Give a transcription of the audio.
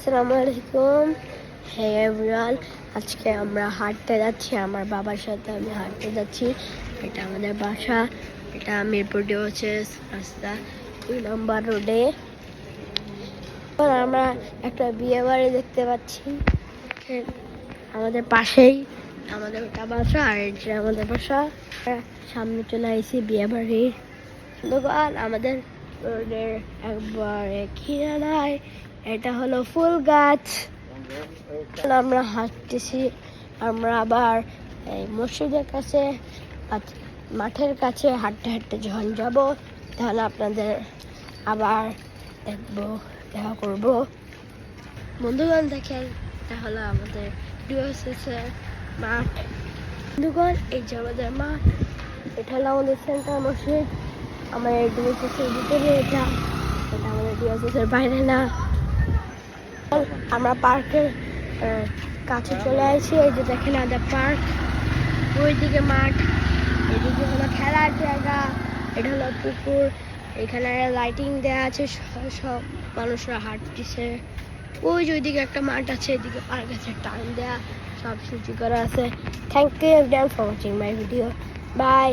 আসসালামু আলাইকুম। হে এভরিওয়ান, আজকে আমরা হাঁটতে যাচ্ছি। আমার বাবার সাথে আমি হাঁটতে যাচ্ছি। এটা আমাদের বাসা, এটা মিরপুর ডিওসিস রাস্তা 2 নম্বর রোডে। আমরা একটা বিয়ে বাড়ি দেখতে পাচ্ছি আমাদের পাশেই। আমাদের ওটা বাসা আর এটা আমাদের বাসা। সামনে চলে আসছি বিয়ে বাড়ির দোকান। আমাদের রোডের একবারে কিনারায় এটা হলো ফুল গাছ। আমরা হাঁটতেছি। আমরা আবার এই মসজিদের কাছে মাঠের কাছে হাঁটতে হাঁটতে যখন যাব তখন আপনাদের আবার দেখা করবো। বন্ধুগণ দেখেন, এটা হলো আমাদের ডিওসিসের মাঠ। বন্ধুগণ এই যে আমাদের মাঠ, এটা হলো আমাদের সেন্টার মসজিদ। আমাদের ডিওসিসের ভিতরে এটা আমাদের ডিওসিসের বাইরে না। আমরা পার্কের কাছে চলে আসছি। এই যে দেখেন আমাদের পার্ক, ওইদিকে মাঠ, এদিকে হলো খেলার জায়গা, এটা হলো পুকুর। এখানে লাইটিং দেওয়া আছে, সব মানুষরা হাঁটতেছে। ওই যে ওইদিকে একটা মাঠ আছে, এদিকে পার্ক আছে, টাইম দেওয়া, সব সূচি করা আছে। Thank you everyone for watching my video. By.